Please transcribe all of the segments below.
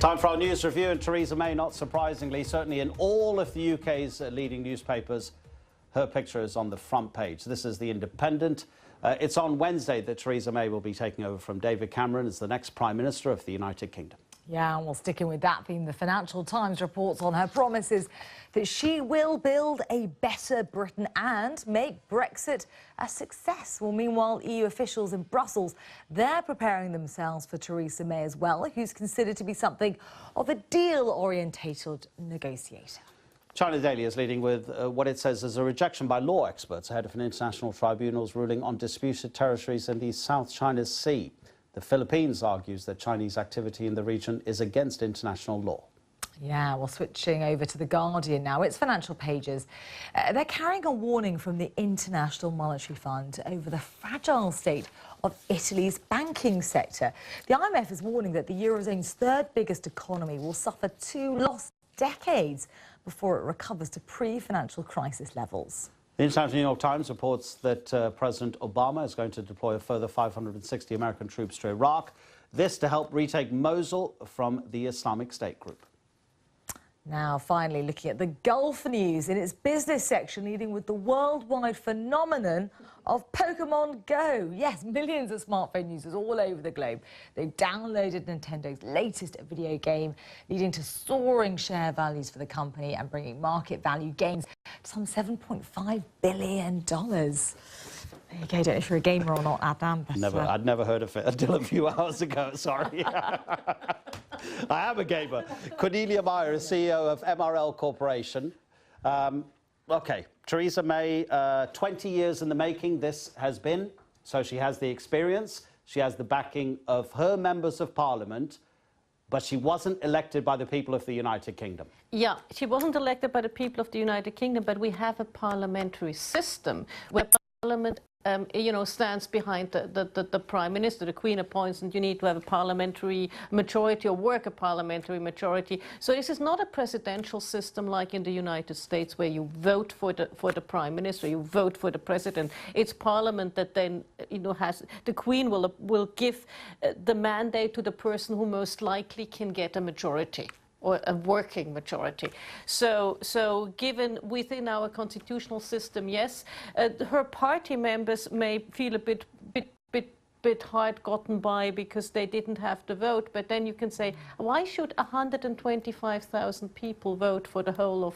Time for our news review, and Theresa May, not surprisingly, certainly in all of the UK's leading newspapers, her picture is on the front page. This is The Independent. It's on Wednesday that Theresa May will be taking over from David Cameron as the next Prime Minister of the United Kingdom. Yeah, well, sticking with that theme, the Financial Times reports on her promises that she will build a better Britain and make Brexit a success. Well, meanwhile, EU officials in Brussels, they're preparing themselves for Theresa May as well, who's considered to be something of a deal-orientated negotiator. China Daily is leading with what it says is a rejection by law experts ahead of an international tribunal's ruling on disputed territories in the South China Sea. The Philippines argues that Chinese activity in the region is against international law. Yeah, well, switching over to The Guardian now, its financial pages. They're carrying a warning from the International Monetary Fund over the fragile state of Italy's banking sector. The IMF is warning that the Eurozone's third biggest economy will suffer 2 lost decades before it recovers to pre-financial crisis levels. The International New York Times reports that President Obama is going to deploy a further 560 American troops to Iraq, this to help retake Mosul from the Islamic State group. Now, finally, looking at the Gulf news in its business section, leading with the worldwide phenomenon of Pokemon Go. Yes, millions of smartphone users all over the globe. They've downloaded Nintendo's latest video game, leading to soaring share values for the company and bringing market value gains to some $7.5 billion. There you go. Don't know if you're a gamer or not, Adam. I'd never heard of it until a few hours ago, sorry. I am a gamer. Cornelia Meyer is CEO of MRL Corporation. OK, Theresa May, 20 years in the making this has been. So she has the experience, she has the backing of her members of parliament, but she wasn't elected by the people of the United Kingdom. Yeah, she wasn't elected by the people of the United Kingdom, but we have a parliamentary system where Parliament stands behind the Prime Minister. The Queen appoints, and you need to have a parliamentary majority or work a parliamentary majority. So this is not a presidential system like in the United States where you vote for the Prime Minister, you vote for the President. It's Parliament that then has the Queen will give the mandate to the person who most likely can get a majority, or a working majority. So given within our constitutional system, yes, her party members may feel a bit hard gotten by because they didn't have the vote, but then you can say, why should 125,000 people vote for the whole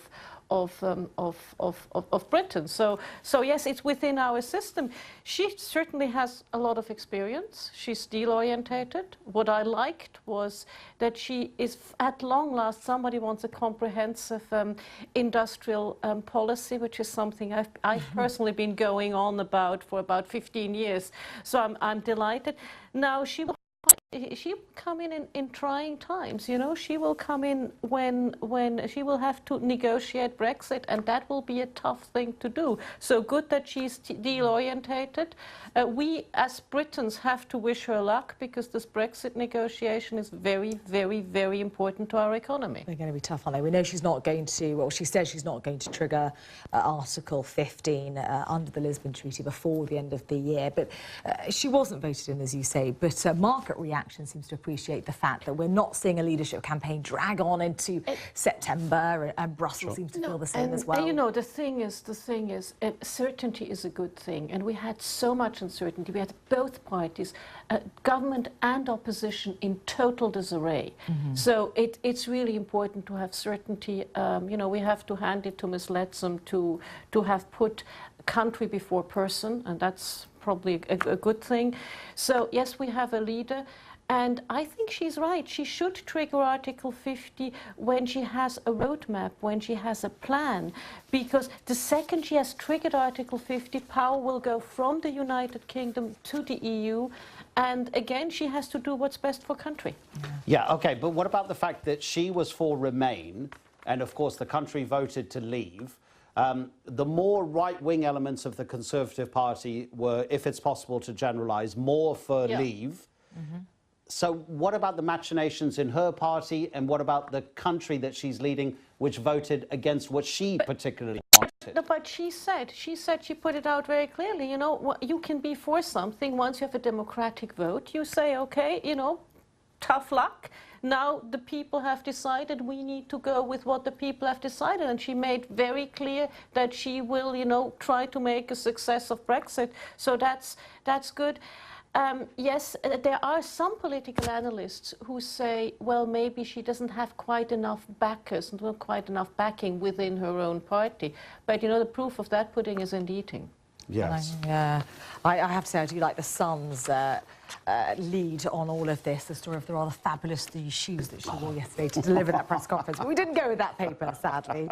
of Britain? So yes, it's within our system. She certainly has a lot of experience. She's deal-orientated. What I liked was that she is, at long last, somebody wants a comprehensive industrial policy, which is something I've personally been going on about for about 15 years. So I'm delighted. Now she will come in trying times, she will come in when she will have to negotiate Brexit, and that will be a tough thing to do. So good that she's deal-orientated. We as Britons have to wish her luck because this Brexit negotiation is very, very, very important to our economy. They're going to be tough, aren't they? We know she's not going to, well, she says she's not going to trigger Article 15 under the Lisbon Treaty before the end of the year, but she wasn't voted in, as you say, but market reaction seems to appreciate the fact that we're not seeing a leadership campaign drag on into September, and Brussels seems to feel the same as well. The thing is, certainty is a good thing, and we had so much uncertainty. We had both parties, government and opposition, in total disarray. So it's really important to have certainty. We have to hand it to Ms. Leadsom to have put country before person, and that's probably a good thing. So yes, we have a leader, and I think she's right. She should trigger Article 50 when she has a roadmap, when she has a plan, because the second she has triggered Article 50, power will go from the United Kingdom to the EU, and again, she has to do what's best for country. Yeah, OK, but what about the fact that she was for Remain, and of course the country voted to leave? The more right-wing elements of the Conservative Party were, if it's possible to generalise, more for leave. So what about the machinations in her party, and what about the country that she's leading, which voted against what she particularly wanted? No, but she put it out very clearly, you can be for something once you have a democratic vote. You say, OK, tough luck. Now the people have decided we need to go with what the people have decided, and she made very clear that she will, you know, try to make a success of Brexit. So that's good. Yes, there are some political analysts who say, well, maybe she doesn't have quite enough backers and not quite enough backing within her own party. But, you know, the proof of that pudding is in the eating. Yes. I have to say, I do like the Sun's lead on all of this, the story of the rather fabulous shoes that she wore yesterday to deliver that press conference. But we didn't go with that paper, sadly.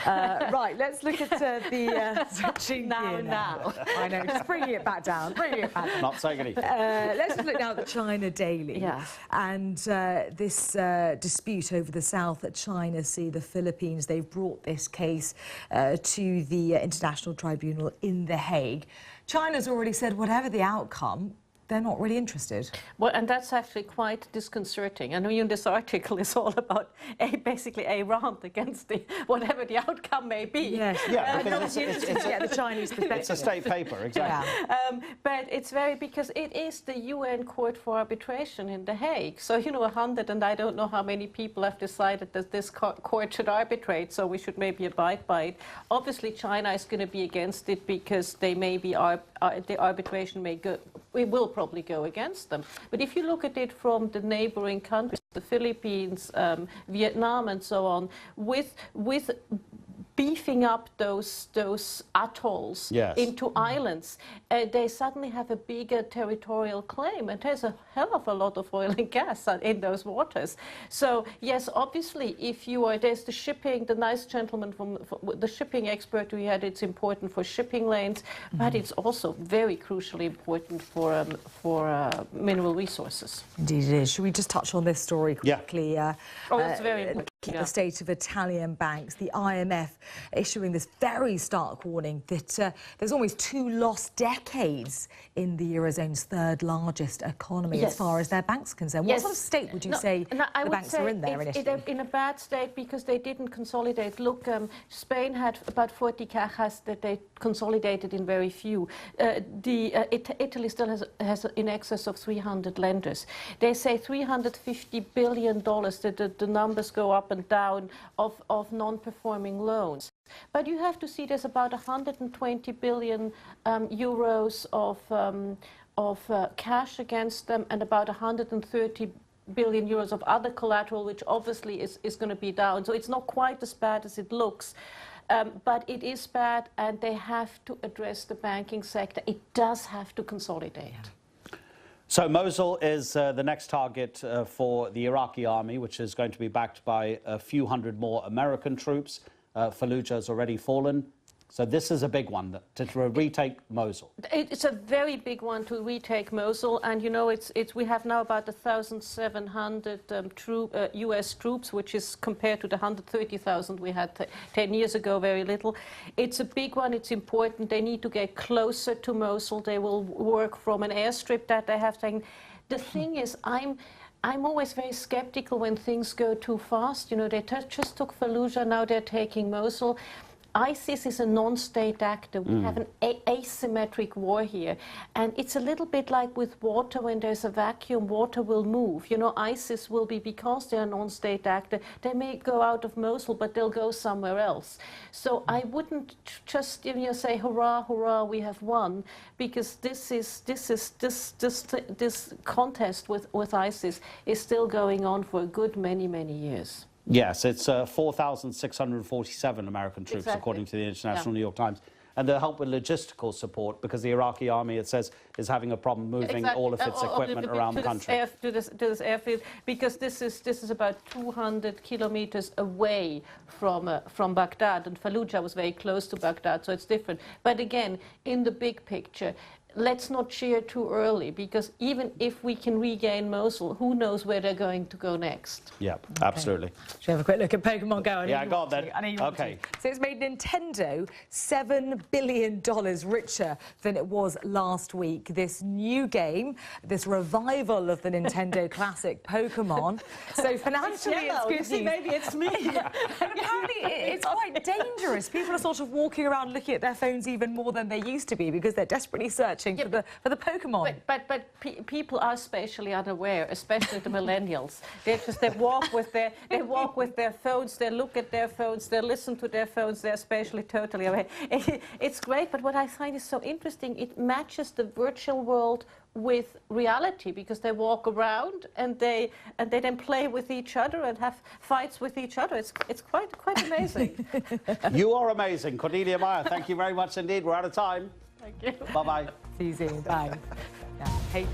Right, let's look at the switching now. I know, just bringing it back down, Not saying anything. Let's just look now at the China Daily. Yeah. And this dispute over the South China Sea, the Philippines, they've brought this case to the International Tribunal in The Hague. China's already said whatever the outcome, they're not really interested. Well, and that's actually quite disconcerting. I mean, this article is all about basically a rant against whatever the outcome may be. Yes. Yeah, because it's the Chinese perspective. It's a state paper, exactly. Yeah. But it's because it is the UN Court for Arbitration in The Hague. So, you know, 100 and I don't know how many people have decided that this court should arbitrate, so we should maybe abide by it. Obviously, China is going to be against it because they may be, the arbitration may go, we will probably go against them. But if you look at it from the neighboring countries, the Philippines, Vietnam and so on, with beefing up those atolls into islands, they suddenly have a bigger territorial claim, and there's a hell of a lot of oil and gas in those waters. So yes, obviously, if you are, there's the shipping, the nice gentleman from the shipping expert we had, it's important for shipping lanes, but it's also very crucially important for mineral resources. Indeed it is. Should we just touch on this story quickly? Yeah. It's very important. The state of Italian banks, the IMF issuing this very stark warning that there's almost 2 lost decades in the Eurozone's third largest economy as far as their banks are concerned. What sort of state would you say the banks are in there initially? They're in a bad state because they didn't consolidate. Look, Spain had about 40 cajas that they consolidated in very few. Italy still has in excess of 300 lenders. They say $350 billion, that the numbers go up and down, of non-performing loans. But you have to see there's about 120 billion euros of cash against them, and about 130 billion euros of other collateral, which obviously is going to be down. So it's not quite as bad as it looks. But it is bad, and they have to address the banking sector. It does have to consolidate. So Mosul is the next target for the Iraqi army, which is going to be backed by a few hundred more American troops. Fallujah has already fallen. So this is a big one, to retake Mosul. It's a very big one to retake Mosul, and you know we have now about 1,700 U.S. troops, which is compared to the 130,000 we had 10 years ago, very little. It's a big one. It's important. They need to get closer to Mosul. They will work from an airstrip that they have taken. The thing is, I'm always very skeptical when things go too fast. You know, they just took Fallujah, now they're taking Mosul. ISIS is a non-state actor. We have an asymmetric war here. And it's a little bit like with water. When there's a vacuum, water will move. You know, ISIS will be, because they're a non-state actor, they may go out of Mosul, but they'll go somewhere else. So I wouldn't just say, hurrah, hurrah, we have won, because this contest with ISIS is still going on for a good many, many years. Yes, it's 4,647 American troops, according to the International New York Times. And they'll help with logistical support, because the Iraqi army, it says, is having a problem moving all of its equipment around the country. To this airfield, because this is about 200 kilometers away from Baghdad, and Fallujah was very close to Baghdad, so it's different. But again, in the big picture, let's not cheer too early, because even if we can regain Mosul, who knows where they're going to go next? Yeah, absolutely. Should we have a quick look at Pokemon Go? Yeah, go on then. Okay. So it's made Nintendo $7 billion richer than it was last week. This new game, this revival of the Nintendo classic Pokemon. So financially, it's good news. Maybe it's me. Apparently, it's quite dangerous. People are sort of walking around looking at their phones even more than they used to be, because they're desperately searching searching for the Pokemon. But people are spatially unaware, especially the millennials. They walk with their phones, they look at their phones, they listen to their phones, they're spatially totally aware. It's great, but what I find is so interesting, it matches the virtual world with reality, because they walk around and they then play with each other and have fights with each other. It's quite amazing. You are amazing, Cornelia Meyer. Thank you very much indeed. We're out of time. Thank you. Bye bye. See you soon. Bye. Now, hey.